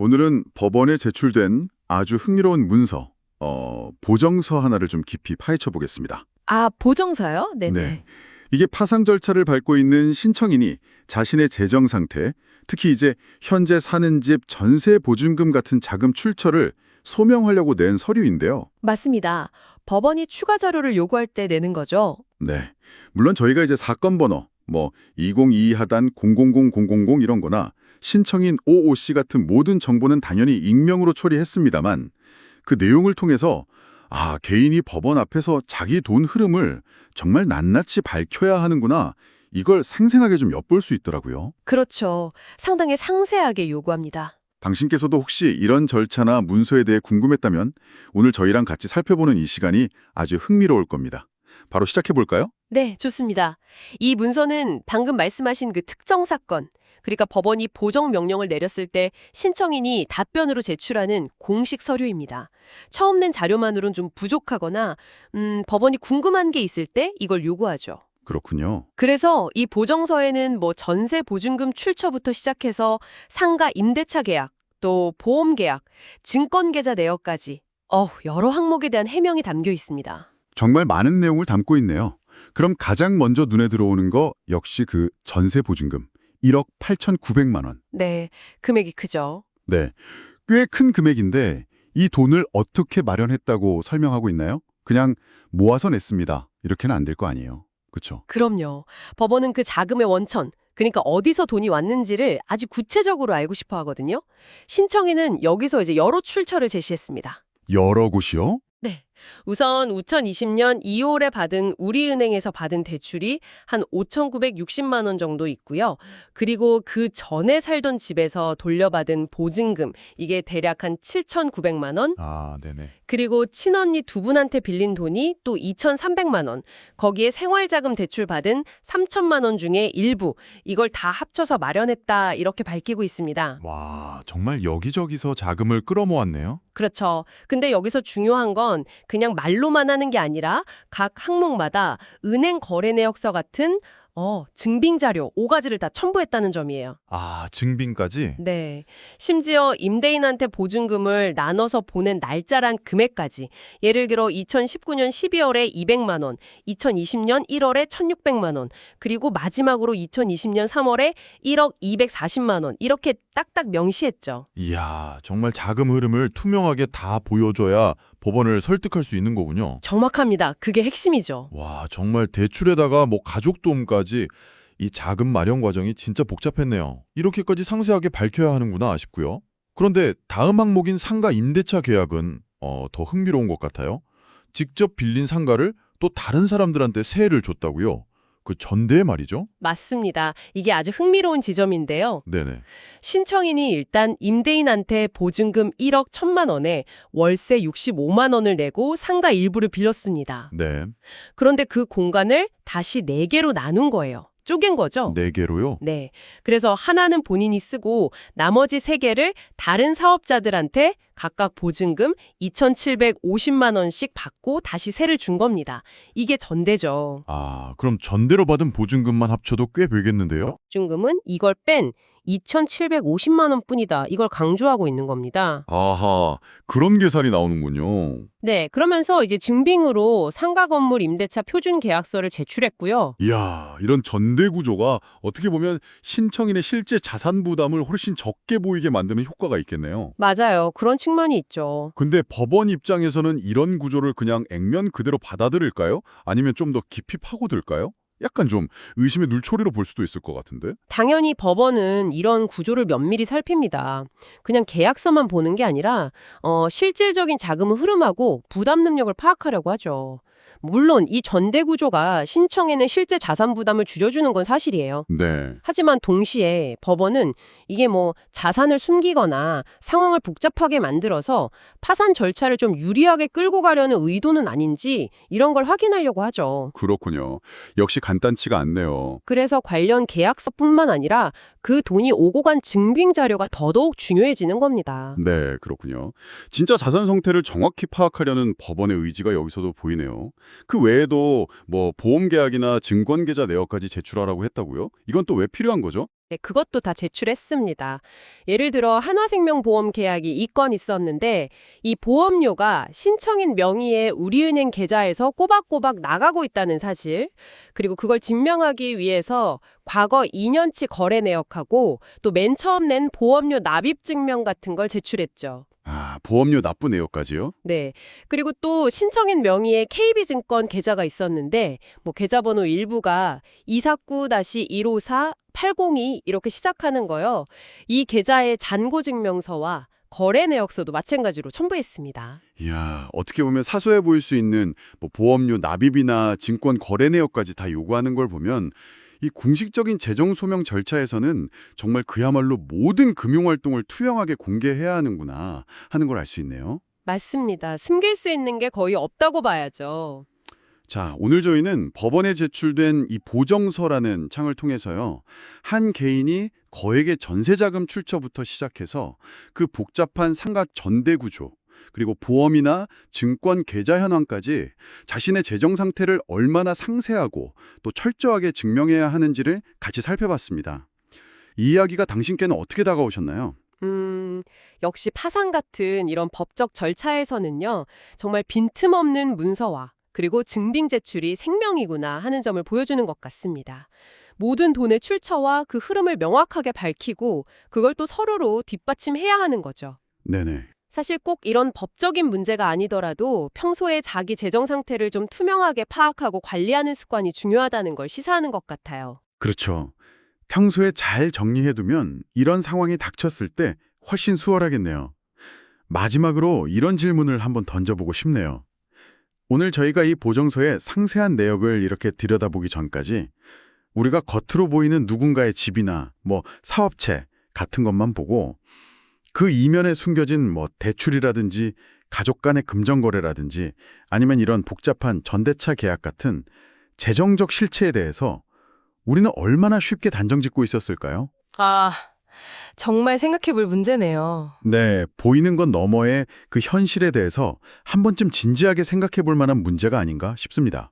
오늘은 법원에 제출된 아주 흥미로운 문서, 보정서 하나를 좀 깊이 파헤쳐 보겠습니다. 아, 보정서요? 네. 네네. 이게 파상 절차를 밟고 있는 신청인이 자신의 재정 상태, 특히 이제 현재 사는 집 전세 보증금 같은 자금 출처를 소명하려고 낸 서류인데요. 맞습니다. 법원이 추가 자료를 요구할 때 내는 거죠. 네. 물론 저희가 이제 사건 번호, 2022하단 000000 이런 거나 신청인 OOC 같은 모든 정보는 당연히 익명으로 처리했습니다만 그 내용을 통해서 개인이 법원 앞에서 자기 돈 흐름을 정말 낱낱이 밝혀야 하는구나. 이걸 생생하게 좀 엿볼 수 있더라고요. 그렇죠. 상당히 상세하게 요구합니다. 당신께서도 혹시 이런 절차나 문서에 대해 궁금했다면 오늘 저희랑 같이 살펴보는 이 시간이 아주 흥미로울 겁니다. 바로 시작해 볼까요? 네, 좋습니다. 이 문서는 방금 말씀하신 그 특정 사건, 그러니까 법원이 보정 명령을 내렸을 때 신청인이 답변으로 제출하는 공식 서류입니다. 처음 낸 자료만으로는 좀 부족하거나 법원이 궁금한 게 있을 때 이걸 요구하죠. 그렇군요. 그래서 이 보정서에는 뭐 전세 보증금 출처부터 시작해서 상가 임대차 계약, 또 보험 계약, 증권 계좌 내역까지 여러 항목에 대한 해명이 담겨 있습니다. 정말 많은 내용을 담고 있네요. 그럼 가장 먼저 눈에 들어오는 거 역시 그 전세 보증금 1억 8,900만 원. 네, 금액이 크죠. 네, 꽤 큰 금액인데 이 돈을 어떻게 마련했다고 설명하고 있나요? 그냥 모아서 냈습니다. 이렇게는 안 될 거 아니에요. 그렇죠? 그럼요. 법원은 그 자금의 원천, 그러니까 어디서 돈이 왔는지를 아주 구체적으로 알고 싶어 하거든요. 신청인은 여기서 이제 여러 출처를 제시했습니다. 여러 곳이요? 네. 우선 2020년 2월에 받은 우리은행에서 받은 대출이 한 5,960만 원 정도 있고요. 그리고 그 전에 살던 집에서 돌려받은 보증금, 이게 대략 한 7,900만 원. 네네. 그리고 친언니 두 분한테 빌린 돈이 또 2,300만 원. 거기에 생활자금 대출 받은 3천만 원 중에 일부, 이걸 다 합쳐서 마련했다, 이렇게 밝히고 있습니다. 와, 정말 여기저기서 자금을 끌어모았네요. 그렇죠. 근데 여기서 중요한 건 그냥 말로만 하는 게 아니라 각 항목마다 은행 거래 내역서 같은 증빙 자료 5가지를 다 첨부했다는 점이에요. 증빙까지? 네. 심지어 임대인한테 보증금을 나눠서 보낸 날짜란 금액까지. 예를 들어 2019년 12월에 200만 원, 2020년 1월에 1,600만 원, 그리고 마지막으로 2020년 3월에 1억 240만 원. 이렇게 딱딱 명시했죠. 이야, 정말 자금 흐름을 투명하게 다 보여줘야 법원을 설득할 수 있는 거군요. 정확합니다. 그게 핵심이죠. 와, 정말 대출에다가 가족 도움까지 이 자금 마련 과정이 진짜 복잡했네요. 이렇게까지 상세하게 밝혀야 하는구나 싶고요. 그런데 다음 항목인 상가 임대차 계약은 더 흥미로운 것 같아요. 직접 빌린 상가를 또 다른 사람들한테 세를 줬다고요? 그 전대에 말이죠? 맞습니다. 이게 아주 흥미로운 지점인데요. 네네. 신청인이 일단 임대인한테 보증금 1억 1천만 원에 월세 65만 원을 내고 상가 일부를 빌렸습니다. 네. 그런데 그 공간을 다시 4개로 나눈 거예요. 쪼갠 거죠? 네 개로요? 네. 그래서 하나는 본인이 쓰고 나머지 3개를 다른 사업자들한테 각각 보증금 2,750만 원씩 받고 다시 세를 준 겁니다. 이게 전대죠. 그럼 전대로 받은 보증금만 합쳐도 꽤 벌겠는데요? 보증금은 이걸 뺀 2,750만 원뿐이다. 이걸 강조하고 있는 겁니다. 아하, 그런 계산이 나오는군요. 네, 그러면서 이제 증빙으로 상가 건물 임대차 표준 계약서를 제출했고요. 이야, 이런 전대 구조가 어떻게 보면 신청인의 실제 자산 부담을 훨씬 적게 보이게 만드는 효과가 있겠네요. 맞아요. 그런 측면이 있죠. 근데 법원 입장에서는 이런 구조를 그냥 액면 그대로 받아들일까요? 아니면 좀 더 깊이 파고들까요? 약간 좀 의심의 눈초리로 볼 수도 있을 것 같은데? 당연히 법원은 이런 구조를 면밀히 살핍니다. 그냥 계약서만 보는 게 아니라 실질적인 자금 흐름하고 부담 능력을 파악하려고 하죠. 물론 이 전대 구조가 신청에는 실제 자산 부담을 줄여주는 건 사실이에요. 네. 하지만 동시에 법원은 이게 자산을 숨기거나 상황을 복잡하게 만들어서 파산 절차를 좀 유리하게 끌고 가려는 의도는 아닌지 이런 걸 확인하려고 하죠. 그렇군요. 역시 간단치가 않네요. 그래서 관련 계약서뿐만 아니라 그 돈이 오고 간 증빙 자료가 더더욱 중요해지는 겁니다. 네, 그렇군요. 진짜 자산 상태를 정확히 파악하려는 법원의 의지가 여기서도 보이네요. 그 외에도 보험 계약이나 증권 계좌 내역까지 제출하라고 했다고요? 이건 또 왜 필요한 거죠? 네, 그것도 다 제출했습니다. 예를 들어 한화생명보험 계약이 2건 있었는데 이 보험료가 신청인 명의의 우리은행 계좌에서 꼬박꼬박 나가고 있다는 사실, 그리고 그걸 증명하기 위해서 과거 2년치 거래 내역하고 또 맨 처음 낸 보험료 납입 증명 같은 걸 제출했죠. 아, 보험료 납부 내역까지요? 네. 그리고 또 신청인 명의의 KB증권 계좌가 있었는데 계좌번호 일부가 249-154-802 이렇게 시작하는 거요. 이 계좌의 잔고증명서와 거래 내역서도 마찬가지로 첨부했습니다. 이야, 어떻게 보면 사소해 보일 수 있는 보험료 납입이나 증권 거래 내역까지 다 요구하는 걸 보면 이 공식적인 재정 소명 절차에서는 정말 그야말로 모든 금융활동을 투명하게 공개해야 하는구나 하는 걸 알 수 있네요. 맞습니다. 숨길 수 있는 게 거의 없다고 봐야죠. 자, 오늘 저희는 법원에 제출된 이 보정서라는 창을 통해서요. 한 개인이 거액의 전세자금 출처부터 시작해서 그 복잡한 상각 전대 구조, 그리고 보험이나 증권 계좌 현황까지 자신의 재정 상태를 얼마나 상세하고 또 철저하게 증명해야 하는지를 같이 살펴봤습니다. 이 이야기가 당신께는 어떻게 다가오셨나요? 역시 파산 같은 이런 법적 절차에서는요, 정말 빈틈없는 문서와 그리고 증빙 제출이 생명이구나 하는 점을 보여주는 것 같습니다. 모든 돈의 출처와 그 흐름을 명확하게 밝히고 그걸 또 서로로 뒷받침해야 하는 거죠. 네네. 사실 꼭 이런 법적인 문제가 아니더라도 평소에 자기 재정 상태를 좀 투명하게 파악하고 관리하는 습관이 중요하다는 걸 시사하는 것 같아요. 그렇죠. 평소에 잘 정리해두면 이런 상황이 닥쳤을 때 훨씬 수월하겠네요. 마지막으로 이런 질문을 한번 던져보고 싶네요. 오늘 저희가 이 보정서의 상세한 내역을 이렇게 들여다보기 전까지 우리가 겉으로 보이는 누군가의 집이나 사업체 같은 것만 보고 그 이면에 숨겨진 대출이라든지 가족 간의 금전거래라든지 아니면 이런 복잡한 전대차 계약 같은 재정적 실체에 대해서 우리는 얼마나 쉽게 단정짓고 있었을까요? 아, 정말 생각해 볼 문제네요. 네, 보이는 것 너머의 그 현실에 대해서 한 번쯤 진지하게 생각해 볼 만한 문제가 아닌가 싶습니다.